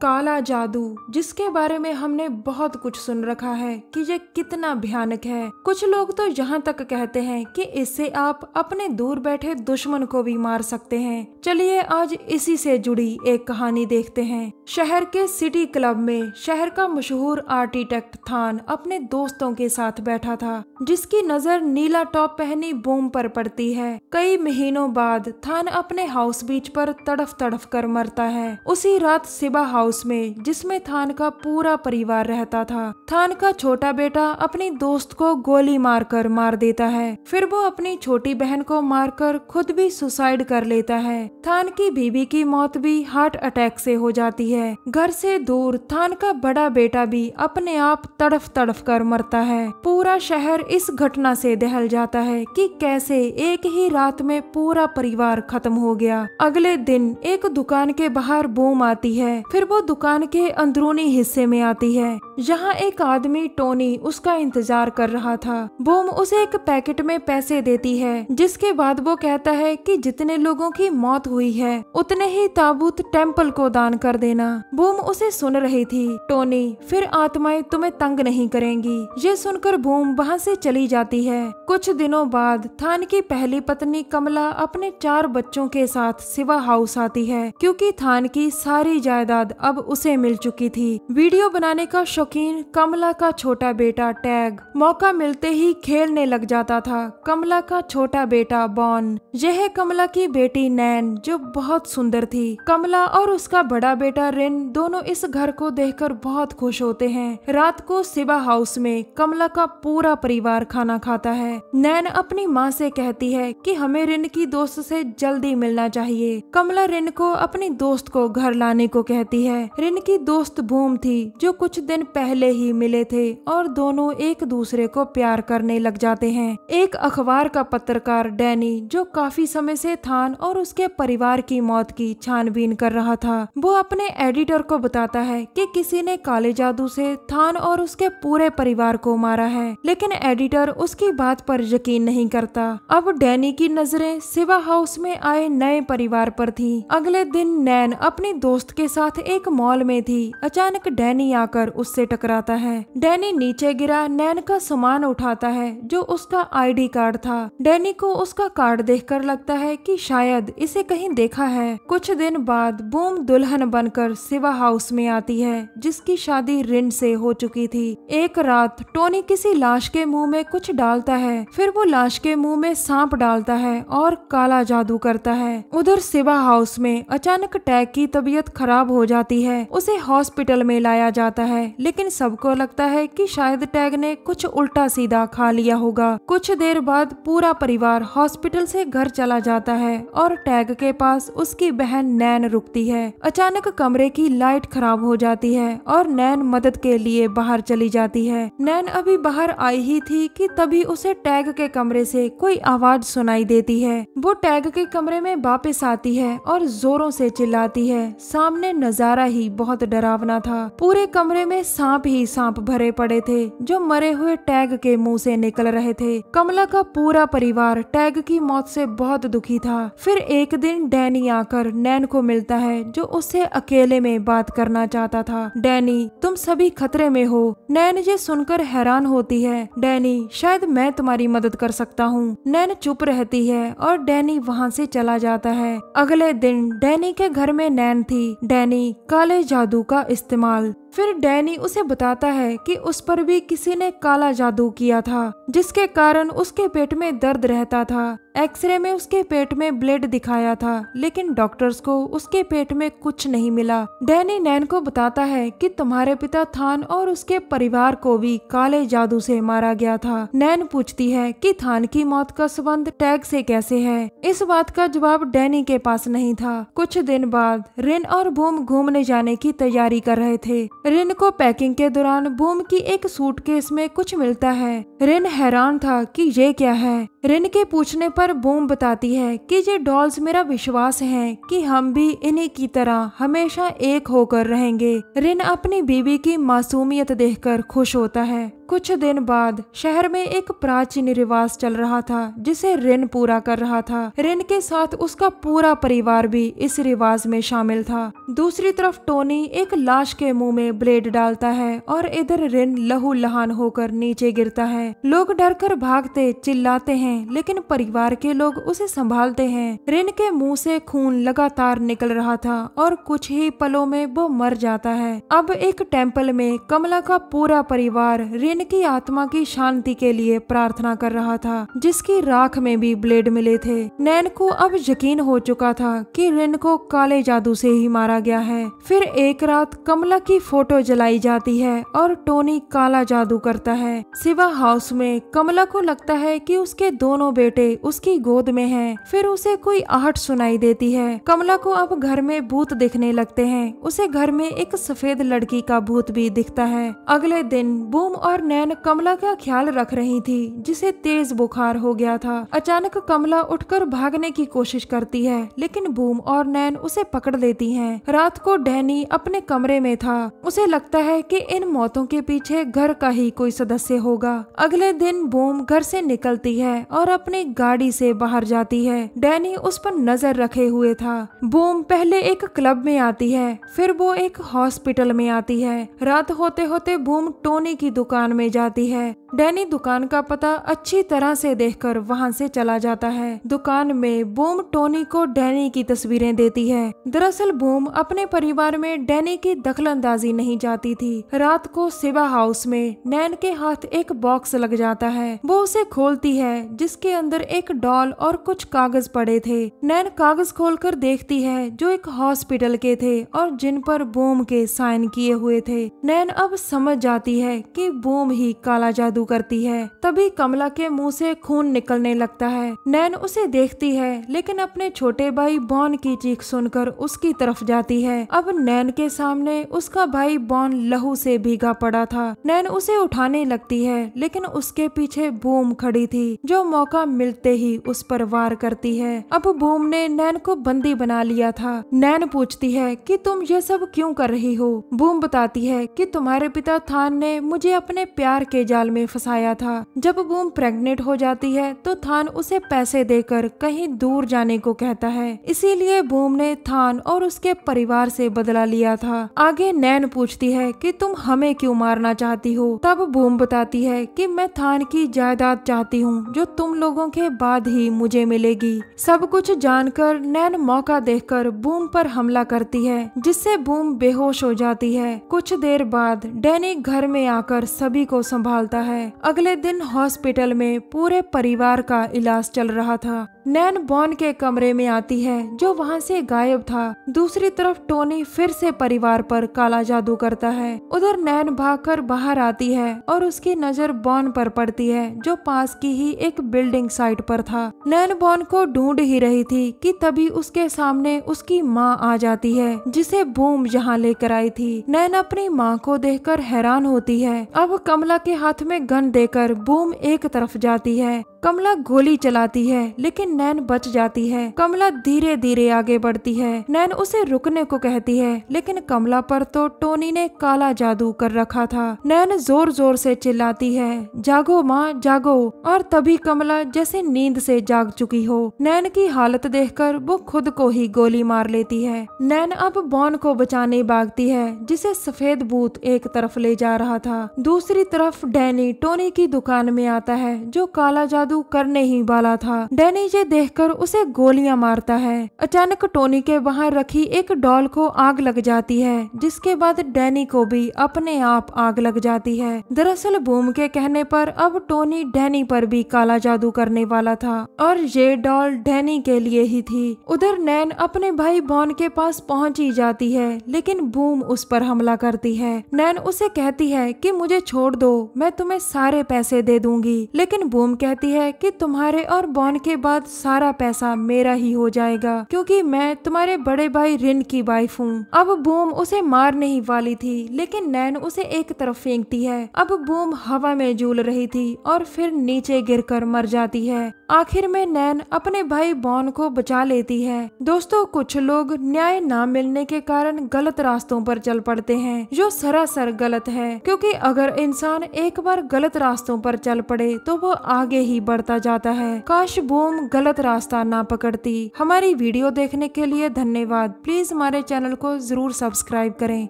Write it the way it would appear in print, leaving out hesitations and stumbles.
काला जादू, जिसके बारे में हमने बहुत कुछ सुन रखा है कि ये कितना भयानक है। कुछ लोग तो यहाँ तक कहते हैं कि इससे आप अपने दूर बैठे दुश्मन को भी मार सकते हैं। चलिए आज इसी से जुड़ी एक कहानी देखते हैं। शहर के सिटी क्लब में शहर का मशहूर आर्किटेक्ट थान अपने दोस्तों के साथ बैठा था, जिसकी नजर नीला टॉप पहनी बूम पर पड़ती है। कई महीनों बाद थान अपने हाउस बीच पर तड़फ तड़फ कर मरता है। उसी रात सिबा हाउस में, जिसमें थान का पूरा परिवार रहता था, थान का छोटा बेटा अपनी दोस्त को गोली मारकर मार देता है। फिर वो अपनी छोटी बहन को मारकर खुद भी सुसाइड कर लेता है। थान की बीवी की मौत भी हार्ट अटैक से हो जाती है। घर से दूर थान का बड़ा बेटा भी अपने आप तड़फ तड़फ कर मरता है। पूरा शहर इस घटना से दहल जाता है कि कैसे एक ही रात में पूरा परिवार खत्म हो गया। अगले दिन एक दुकान के बाहर बूम आती है। फिर वो दुकान के अंदरूनी हिस्से में आती है, जहाँ एक आदमी टोनी उसका इंतजार कर रहा था। बूम उसे एक पैकेट में पैसे देती है, जिसके बाद वो कहता है कि जितने लोगों की मौत हुई है उतने ही ताबूत टेम्पल को दान कर देना। बूम उसे सुन रही थी। टोनी, फिर आत्माएं तुम्हें तंग नहीं करेंगी। ये सुनकर बूम वहाँ से चली जाती है। कुछ दिनों बाद थान की पहली पत्नी कमला अपने 4 बच्चों के साथ सिवा हाउस आती है, क्योंकि थान की सारी जायदाद अब उसे मिल चुकी थी। वीडियो बनाने का शौकीन कमला का छोटा बेटा टैग मौका मिलते ही खेलने लग जाता था। कमला का छोटा बेटा बॉन, यह है कमला की बेटी नैन, जो बहुत सुंदर थी। कमला और उसका बड़ा बेटा रिन दोनों इस घर को देखकर बहुत खुश होते हैं। रात को सिबा हाउस में कमला का पूरा परिवार खाना खाता है। नैन अपनी माँ से कहती है कि हमें रिन की दोस्त से जल्दी मिलना चाहिए। कमला रिन को अपनी दोस्त को घर लाने को कहती है। रिन की दोस्त बूम थी, जो कुछ दिन पहले ही मिले थे और दोनों एक दूसरे को प्यार करने लग जाते हैं। एक अखबार का पत्रकार डैनी, जो काफी समय से थान और उसके परिवार की मौत की छानबीन कर रहा था, वो अपने एडिटर को बताता है कि किसी ने काले जादू से थान और उसके पूरे परिवार को मारा है, लेकिन एडिटर उसकी बात पर यकीन नहीं करता। अब डैनी की नजरें सिवा हाउस में आए नए परिवार पर थी। अगले दिन नैन अपनी दोस्त के साथ एक मॉल में थी। अचानक डैनी आकर उससे टकराता है। डैनी नीचे गिरा नैन का सामान उठाता है, जो उसका आईडी कार्ड था। डैनी को उसका कार्ड देखकर लगता है कि शायद इसे कहीं देखा है। कुछ दिन बाद बूम दुल्हन बनकर सिवा हाउस में आती है, जिसकी शादी रिन से हो चुकी थी। एक रात टोनी किसी लाश के मुंह में कुछ डालता है, फिर वो लाश के मुंह में सांप डालता है और काला जादू करता है। उधर सिवा हाउस में अचानक टैग की तबीयत खराब हो जाती है। उसे हॉस्पिटल में लाया जाता है, लेकिन सबको लगता है कि शायद टैग ने कुछ उल्टा सीधा खा लिया होगा। कुछ देर बाद पूरा परिवार हॉस्पिटल से घर चला जाता है और टैग के पास उसकी बहन नैन रुकती है। अचानक कमरे की लाइट खराब हो जाती है और नैन मदद के लिए बाहर चली जाती है। नैन अभी बाहर आई ही थी कि तभी उसे टैग के कमरे से कोई आवाज सुनाई देती है। वो टैग के कमरे में वापस आती है और जोरों से चिल्लाती है। सामने नजारा ही बहुत डरावना था। पूरे कमरे में सांप ही सांप भरे पड़े थे, जो मरे हुए टैग के मुंह से निकल रहे थे। कमला का पूरा परिवार टैग की मौत से बहुत दुखी था। फिर एक दिन डैनी आकर नैन को मिलता है, जो उससे अकेले में बात करना चाहता था। डैनी, तुम सभी खतरे में हो। नैन ये सुनकर हैरान होती है। डैनी, शायद मैं तुम्हारी मदद कर सकता हूँ। नैन चुप रहती है और डैनी वहाँ से चला जाता है। अगले दिन डैनी के घर में नैन थी। डैनी, काले जादू का इस्तेमाल। फिर डैनी उसे बताता है कि उस पर भी किसी ने काला जादू किया था, जिसके कारण उसके पेट में दर्द रहता था। एक्सरे में उसके पेट में ब्लड दिखाया था, लेकिन डॉक्टर्स को उसके पेट में कुछ नहीं मिला। डैनी नैन को बताता है कि तुम्हारे पिता थान और उसके परिवार को भी काले जादू से मारा गया था। नैन पूछती है कि थान की मौत का संबंध टैग से कैसे है। इस बात का जवाब डैनी के पास नहीं था। कुछ दिन बाद रिन और बूम घूमने जाने की तैयारी कर रहे थे। रिन को पैकिंग के दौरान बूम की एक सूटकेस में कुछ मिलता है। रिन हैरान था कि ये क्या है। रिन के पूछने पर बूम बताती है कि ये डॉल्स मेरा विश्वास है कि हम भी इन्हीं की तरह हमेशा एक होकर रहेंगे। रिन अपनी बीवी की मासूमियत देखकर खुश होता है। कुछ दिन बाद शहर में एक प्राचीन रिवाज चल रहा था जिसे रिन पूरा कर रहा था। रिन के साथ उसका पूरा परिवार भी इस रिवाज में शामिल था। दूसरी तरफ टोनी एक लाश के मुंह में ब्लेड डालता है और इधर रिन लहूलुहान होकर नीचे गिरता है। लोग डरकर भागते चिल्लाते हैं, लेकिन परिवार के लोग उसे संभालते हैं। रिन के मुंह से खून लगातार निकल रहा था और कुछ ही पलों में वो मर जाता है। अब एक टेम्पल में कमला का पूरा परिवार रिन की आत्मा की शांति के लिए प्रार्थना कर रहा था, जिसकी राख में भी ब्लेड मिले थे। नैन को अब यकीन हो चुका था कि रिन को काले जादू से ही मारा गया है। फिर एक रात कमला की फोटो जलाई जाती है और टोनी काला जादू करता है। सिवा हाउस में कमला को लगता है कि उसके दोनों बेटे उसकी गोद में हैं। फिर उसे कोई आहट सुनाई देती है। कमला को अब घर में भूत दिखने लगते हैं। उसे घर में एक सफेद लड़की का भूत भी दिखता है। अगले दिन बूम और नैन कमला का ख्याल रख रही थी, जिसे तेज बुखार हो गया था। अचानक कमला उठकर भागने की कोशिश करती है, लेकिन बूम और नैन उसे पकड़ लेती हैं। रात को डैनी अपने कमरे में था। उसे लगता है कि इन मौतों के पीछे घर का ही कोई सदस्य होगा। अगले दिन बूम घर से निकलती है और अपनी गाड़ी से बाहर जाती है। डैनी उस पर नजर रखे हुए था। बूम पहले एक क्लब में आती है, फिर वो एक हॉस्पिटल में आती है। रात होते होते बूम टोनी की दुकान में जाती है। डैनी दुकान का पता अच्छी तरह से देखकर वहां से चला जाता है। दुकान में बूम टोनी को डैनी की तस्वीरें देती है। दरअसल बूम अपने परिवार में डैनी की दखलंदाजी नहीं चाहती थी। रात को सिवा हाउस में नैन के हाथ एक बॉक्स लग जाता है। वो उसे खोलती है, जिसके अंदर एक डॉल और कुछ कागज पड़े थे। नैन कागज खोलकर देखती है जो एक हॉस्पिटल के थे और जिन पर बूम के साइन किए हुए थे। नैन अब समझ जाती है कि बूम ही काला जादू करती है। तभी कमला के मुंह से खून निकलने लगता है। नैन उसे देखती है, लेकिन अपने छोटे भाई बॉन की चीख सुनकर उसकी तरफ जाती है। अब नैन के सामने उसका भाई बॉन लहू से भीगा पड़ा था। नैन उसे उठाने लगती है, लेकिन उसके पीछे बूम खड़ी थी, जो मौका मिलते ही उस पर वार करती है। अब बूम ने नैन को बंदी बना लिया था। नैन पूछती है कि तुम ये सब क्यों कर रही हो। बूम बताती है कि तुम्हारे पिता थान ने मुझे अपने प्यार के जाल में फंसाया था। जब बूम प्रेग्नेंट हो जाती है तो थान उसे पैसे देकर कहीं दूर जाने को कहता है। इसीलिए बूम ने थान और उसके परिवार से बदला लिया था। आगे नैन पूछती है कि तुम हमें क्यों मारना चाहती हो। तब बूम बताती है कि मैं थान की जायदाद चाहती हूँ, जो तुम लोगों के बाद ही मुझे मिलेगी। सब कुछ जानकर नैन मौका देखकर बूम पर हमला करती है, जिससे बूम बेहोश हो जाती है। कुछ देर बाद डैनी घर में आकर सभी को संभालता है। अगले दिन हॉस्पिटल में पूरे परिवार का इलाज चल रहा था। नैन बॉन के कमरे में आती है, जो वहाँ से गायब था। दूसरी तरफ टोनी फिर से परिवार पर काला जादू करता है। उधर नैन भागकर बाहर आती है और उसकी नजर बॉन पर पड़ती है, जो पास की ही एक बिल्डिंग साइट पर था। नैन बॉन को ढूंढ ही रही थी कि तभी उसके सामने उसकी माँ आ जाती है, जिसे बूम यहाँ लेकर आई थी। नैन अपनी माँ को देखकर हैरान होती है। अब कमला के हाथ में गन देकर बूम एक तरफ जाती है। कमला गोली चलाती है, लेकिन नैन बच जाती है। कमला धीरे धीरे आगे बढ़ती है। नैन उसे रुकने को कहती है, लेकिन कमला पर तो टोनी ने काला जादू कर रखा था। नैन जोर जोर से चिल्लाती है, जागो माँ जागो। और तभी कमला जैसे नींद से जाग चुकी हो। नैन की हालत देखकर वो खुद को ही गोली मार लेती है। नैन अब बॉन को बचाने भागती है, जिसे सफेद भूत एक तरफ ले जा रहा था। दूसरी तरफ डैनी टोनी की दुकान में आता है, जो काला जादू करने ही वाला था। डैनी ये देखकर उसे गोलियां मारता है। अचानक टोनी के बाहर रखी एक डॉल को आग लग जाती है, जिसके बाद डैनी को भी अपने आप आग लग जाती है। दरअसल बूम के कहने पर अब टोनी डैनी पर भी काला जादू करने वाला था और ये डॉल डैनी के लिए ही थी। उधर नैन अपने भाई बॉन के पास पहुंच ही जाती है, लेकिन बूम उस पर हमला करती है। नैन उसे कहती है कि मुझे छोड़ दो, मैं तुम्हें सारे पैसे दे दूंगी। लेकिन बूम कहती है कि तुम्हारे और बॉन के बाद सारा पैसा मेरा ही हो जाएगा क्योंकि मैं तुम्हारे बड़े भाई रिन की वाइफ हूँ। अब बूम उसे मारने ही वाली थी लेकिन नैन उसे एक तरफ फेंकती है। अब बूम हवा में झूल रही थी और फिर नीचे गिरकर मर जाती है। आखिर में नैन अपने भाई बॉन को बचा लेती है। दोस्तों, कुछ लोग न्याय ना मिलने के कारण गलत रास्तों पर चल पड़ते हैं जो सरासर गलत है, क्योंकि अगर इंसान एक बार गलत रास्तों पर चल पड़े तो वो आगे ही बढ़ता जाता है। काश बूम गलत रास्ता ना पकड़ती। हमारी वीडियो देखने के लिए धन्यवाद। प्लीज हमारे चैनल को जरूर सब्सक्राइब करें।